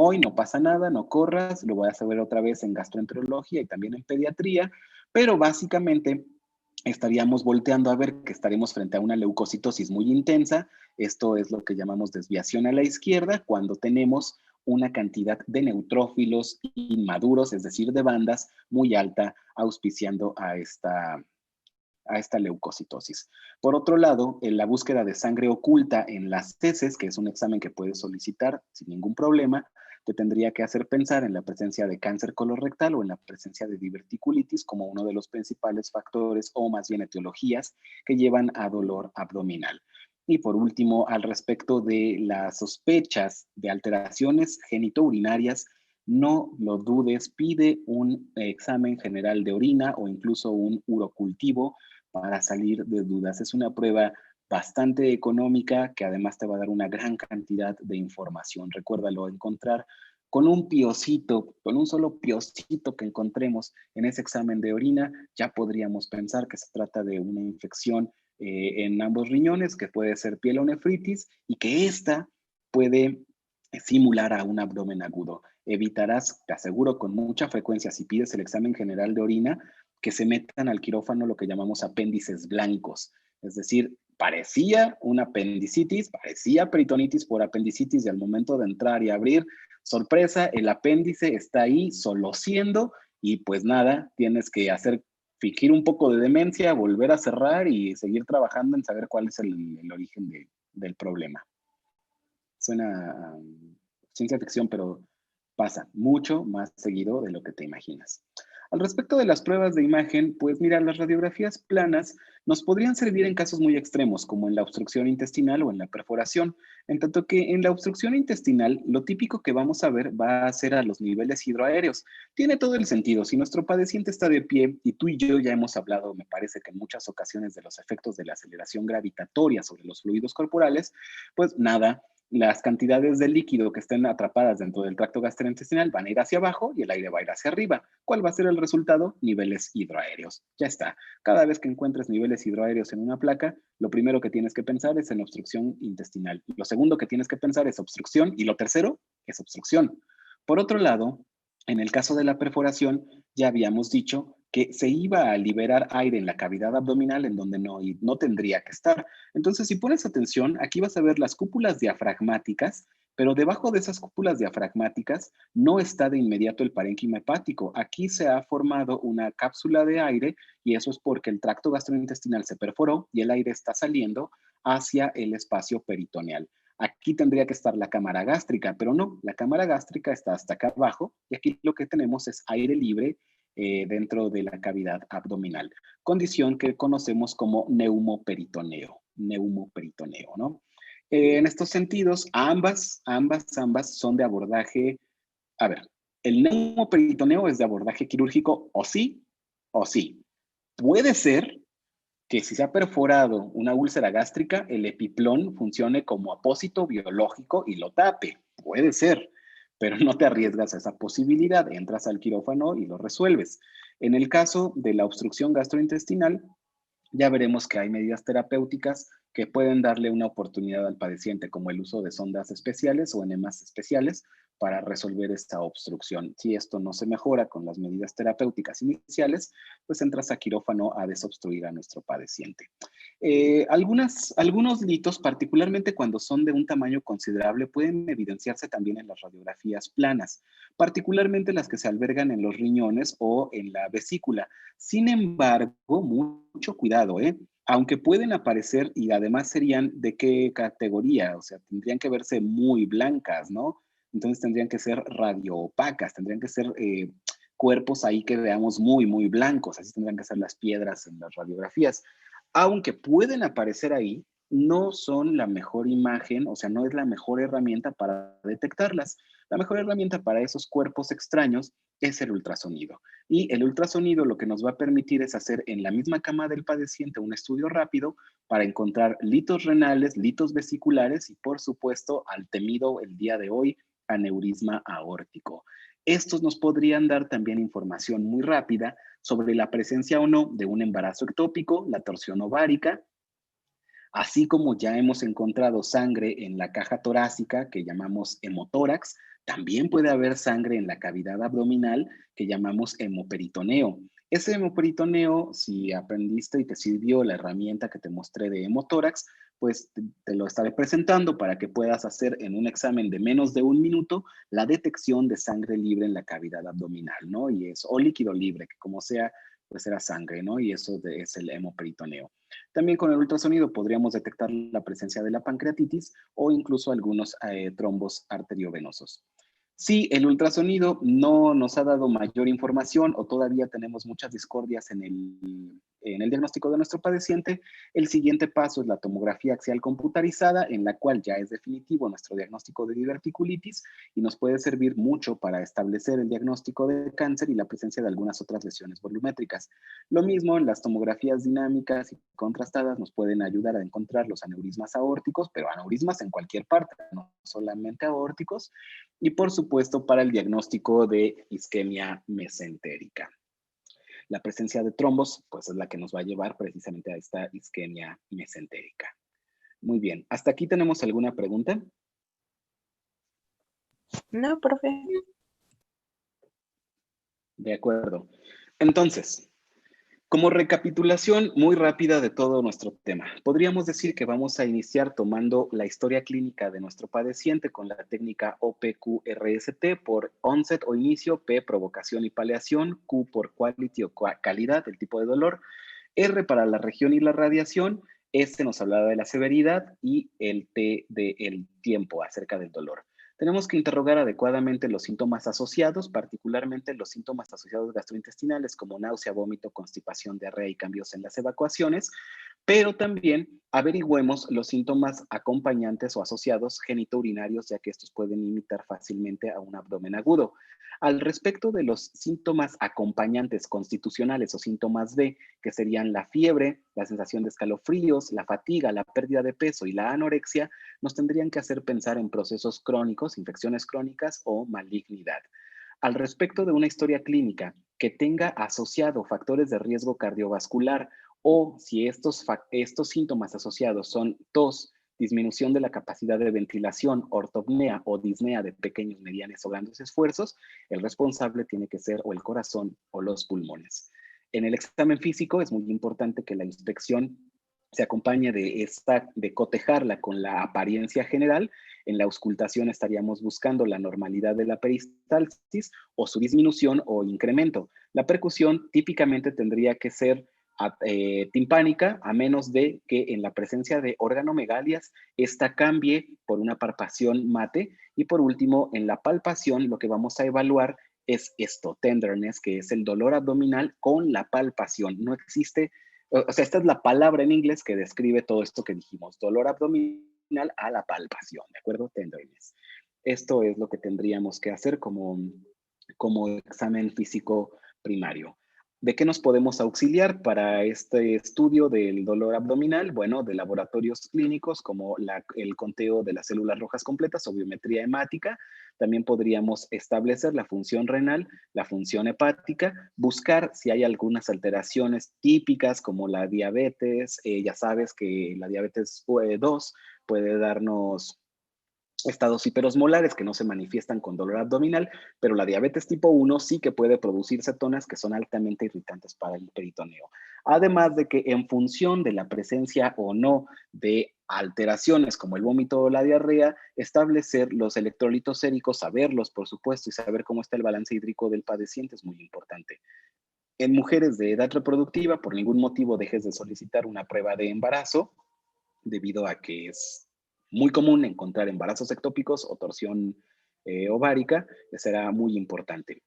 hoy, no pasa nada, no corras, lo voy a saber otra vez en gastroenterología y también en pediatría, pero básicamente estaríamos volteando a ver que estaremos frente a una leucocitosis muy intensa. Esto es lo que llamamos desviación a la izquierda, cuando tenemos una cantidad de neutrófilos inmaduros, es decir, de bandas muy alta, auspiciando a esta leucocitosis. Por otro lado, en la búsqueda de sangre oculta en las heces, que es un examen que puedes solicitar sin ningún problema, te tendría que hacer pensar en la presencia de cáncer colorectal o en la presencia de diverticulitis como uno de los principales factores o más bien etiologías que llevan a dolor abdominal. Y por último, al respecto de las sospechas de alteraciones genitourinarias, no lo dudes, pide un examen general de orina o incluso un urocultivo para salir de dudas. Es una prueba bastante económica que además te va a dar una gran cantidad de información. Recuérdalo, encontrar con un piocito, con un solo piocito que encontremos en ese examen de orina, ya podríamos pensar que se trata de una infección en ambos riñones, que puede ser pielonefritis y que esta puede simular a un abdomen agudo. Evitarás, te aseguro, con mucha frecuencia, si pides el examen general de orina, que se metan al quirófano lo que llamamos apéndices blancos. Es decir, parecía una apendicitis, parecía peritonitis por apendicitis y al momento de entrar y abrir, sorpresa, el apéndice está ahí solo siendo y pues nada, tienes que fingir un poco de demencia, volver a cerrar y seguir trabajando en saber cuál es el origen del problema. Suena ciencia ficción, pero pasa mucho más seguido de lo que te imaginas. Al respecto de las pruebas de imagen, pues mira, las radiografías planas nos podrían servir en casos muy extremos, como en la obstrucción intestinal o en la perforación, en tanto que en la obstrucción intestinal lo típico que vamos a ver va a ser a los niveles hidroaéreos. Tiene todo el sentido. Si nuestro paciente está de pie, y tú y yo ya hemos hablado, me parece que en muchas ocasiones, de los efectos de la aceleración gravitatoria sobre los fluidos corporales, pues nada, las cantidades de líquido que estén atrapadas dentro del tracto gastrointestinal van a ir hacia abajo y el aire va a ir hacia arriba. ¿Cuál va a ser el resultado? Niveles hidroaéreos. Ya está. Cada vez que encuentres niveles hidroaéreos en una placa, lo primero que tienes que pensar es en obstrucción intestinal. Lo segundo que tienes que pensar es obstrucción y lo tercero es obstrucción. Por otro lado, en el caso de la perforación, ya habíamos dicho que se iba a liberar aire en la cavidad abdominal en donde no tendría que estar. Entonces, si pones atención, aquí vas a ver las cúpulas diafragmáticas, pero debajo de esas cúpulas diafragmáticas no está de inmediato el parénquima hepático. Aquí se ha formado una cápsula de aire y eso es porque el tracto gastrointestinal se perforó y el aire está saliendo hacia el espacio peritoneal. Aquí tendría que estar la cámara gástrica, pero no, la cámara gástrica está hasta acá abajo y aquí lo que tenemos es aire libre dentro de la cavidad abdominal, condición que conocemos como neumoperitoneo, ¿no? En estos sentidos, ambas son de abordaje, a ver, el neumoperitoneo es de abordaje quirúrgico o sí, o sí. Puede ser que si se ha perforado una úlcera gástrica, el epiplón funcione como apósito biológico y lo tape. Puede ser, pero no te arriesgas a esa posibilidad. Entras al quirófano y lo resuelves. En el caso de la obstrucción gastrointestinal, ya veremos que hay medidas terapéuticas que pueden darle una oportunidad al paciente, como el uso de sondas especiales o enemas especiales para resolver esta obstrucción. Si esto no se mejora con las medidas terapéuticas iniciales, pues entras a quirófano a desobstruir a nuestro paciente. Algunos litos, particularmente cuando son de un tamaño considerable, pueden evidenciarse también en las radiografías planas, particularmente las que se albergan en los riñones o en la vesícula. Sin embargo, mucho cuidado, aunque pueden aparecer y además serían de qué categoría, o sea, tendrían que verse muy blancas, ¿no? Entonces tendrían que ser radioopacas, tendrían que ser cuerpos ahí que veamos muy, muy blancos, así tendrían que ser las piedras en las radiografías. Aunque pueden aparecer ahí, no son la mejor imagen, o sea, no es la mejor herramienta para detectarlas. La mejor herramienta para esos cuerpos extraños es el ultrasonido. Y el ultrasonido lo que nos va a permitir es hacer en la misma cama del paciente un estudio rápido para encontrar litos renales, litos vesiculares y, por supuesto, al temido el día de hoy, aneurisma aórtico. Estos nos podrían dar también información muy rápida sobre la presencia o no de un embarazo ectópico, la torsión ovárica, así como ya hemos encontrado sangre en la caja torácica que llamamos hemotórax, También puede haber sangre en la cavidad abdominal que llamamos hemoperitoneo. Ese hemoperitoneo, si aprendiste y te sirvió la herramienta que te mostré de hemotórax, pues te lo estaré presentando para que puedas hacer en un examen de menos de 1 minuto la detección de sangre libre en la cavidad abdominal, ¿no? Y es, o líquido libre, que como sea, pues era sangre, ¿no? Y eso es el hemoperitoneo. También con el ultrasonido podríamos detectar la presencia de la pancreatitis o incluso algunos trombos arteriovenosos. Si el ultrasonido no nos ha dado mayor información o todavía tenemos muchas discordias en el diagnóstico de nuestro padeciente, el siguiente paso es la tomografía axial computarizada, en la cual ya es definitivo nuestro diagnóstico de diverticulitis y nos puede servir mucho para establecer el diagnóstico de cáncer y la presencia de algunas otras lesiones volumétricas. Lo mismo en las tomografías dinámicas y contrastadas nos pueden ayudar a encontrar los aneurismas aórticos, pero aneurismas en cualquier parte, no solamente aórticos, y por supuesto para el diagnóstico de isquemia mesentérica. La presencia de trombos, pues es la que nos va a llevar precisamente a esta isquemia mesentérica. Muy bien, ¿hasta aquí tenemos alguna pregunta? No, profe. De acuerdo. Entonces, como recapitulación muy rápida de todo nuestro tema, podríamos decir que vamos a iniciar tomando la historia clínica de nuestro padeciente con la técnica OPQ-RST por onset o inicio, P provocación y paliación, Q por quality o calidad, el tipo de dolor, R para la región y la radiación, S nos hablaba de la severidad y el T del tiempo acerca del dolor. Tenemos que interrogar adecuadamente los síntomas asociados, particularmente los síntomas asociados gastrointestinales como náusea, vómito, constipación, diarrea y cambios en las evacuaciones, pero también averigüemos los síntomas acompañantes o asociados genitourinarios, ya que estos pueden imitar fácilmente a un abdomen agudo. Al respecto de los síntomas acompañantes constitucionales o síntomas B, que serían la fiebre, la sensación de escalofríos, la fatiga, la pérdida de peso y la anorexia, nos tendrían que hacer pensar en procesos crónicos, infecciones crónicas o malignidad. Al respecto de una historia clínica que tenga asociado factores de riesgo cardiovascular o si estos síntomas asociados son tos, disminución de la capacidad de ventilación, ortopnea o disnea de pequeños, medianos o grandes esfuerzos, el responsable tiene que ser o el corazón o los pulmones. En el examen físico es muy importante que la inspección se acompañe de cotejarla con la apariencia general. En la auscultación estaríamos buscando la normalidad de la peristalsis o su disminución o incremento. La percusión típicamente tendría que ser timpánica, a menos de que en la presencia de organomegalias, esta cambie por una palpación mate. Y por último, en la palpación, lo que vamos a evaluar es esto, tenderness, que es el dolor abdominal con la palpación. No existe, o sea, esta es la palabra en inglés que describe todo esto que dijimos, dolor abdominal a la palpación, ¿de acuerdo? Tenderness. Esto es lo que tendríamos que hacer como examen físico primario. ¿De qué nos podemos auxiliar para este estudio del dolor abdominal? Bueno, de laboratorios clínicos como el conteo de las células rojas completas o biometría hemática. También podríamos establecer la función renal, la función hepática, buscar si hay algunas alteraciones típicas como la diabetes. Ya sabes que la diabetes 2 puede darnos estados hiperosmolares que no se manifiestan con dolor abdominal, pero la diabetes tipo 1 sí que puede producir cetonas que son altamente irritantes para el peritoneo. Además de que en función de la presencia o no de alteraciones como el vómito o la diarrea, establecer los electrolitos séricos, saberlos por supuesto y saber cómo está el balance hídrico del padeciente es muy importante. En mujeres de edad reproductiva, por ningún motivo dejes de solicitar una prueba de embarazo, debido a que es muy común encontrar embarazos ectópicos o torsión ovárica, será muy importante.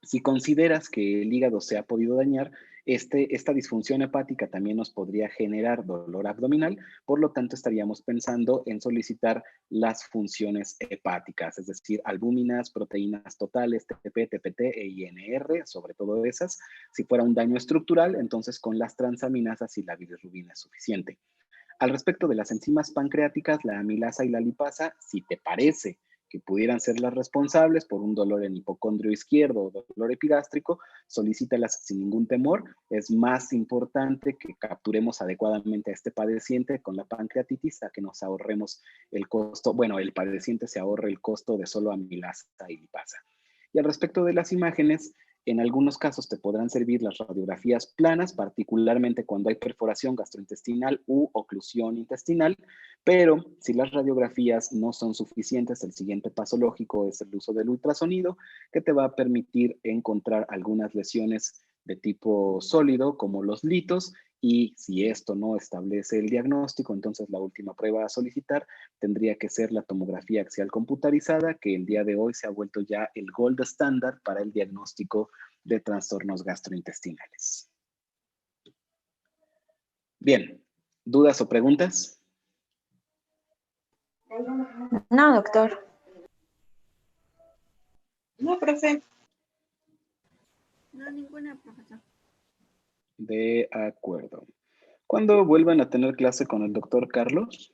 Si consideras que el hígado se ha podido dañar, esta disfunción hepática también nos podría generar dolor abdominal, por lo tanto estaríamos pensando en solicitar las funciones hepáticas, es decir, albúminas, proteínas totales, TP, TPT e INR, sobre todo esas. Si fuera un daño estructural, entonces con las transaminasas y la bilirrubina es suficiente. Al respecto de las enzimas pancreáticas, la amilasa y la lipasa, si te parece que pudieran ser las responsables por un dolor en hipocondrio izquierdo o dolor epigástrico, solicítalas sin ningún temor. Es más importante que capturemos adecuadamente a este paciente con la pancreatitis a que nos ahorremos el costo, bueno, el paciente se ahorre el costo de solo amilasa y lipasa. Y al respecto de las imágenes, en algunos casos te podrán servir las radiografías planas, particularmente cuando hay perforación gastrointestinal u oclusión intestinal, pero si las radiografías no son suficientes, el siguiente paso lógico es el uso del ultrasonido, que te va a permitir encontrar algunas lesiones de tipo sólido, como los litos, y si esto no establece el diagnóstico, entonces la última prueba a solicitar tendría que ser la tomografía axial computarizada, que el día de hoy se ha vuelto ya el gold estándar para el diagnóstico de trastornos gastrointestinales. Bien, ¿dudas o preguntas? No, doctor. No, profe. No, ninguna, profesor. De acuerdo. ¿Cuándo vuelvan a tener clase con el doctor Carlos?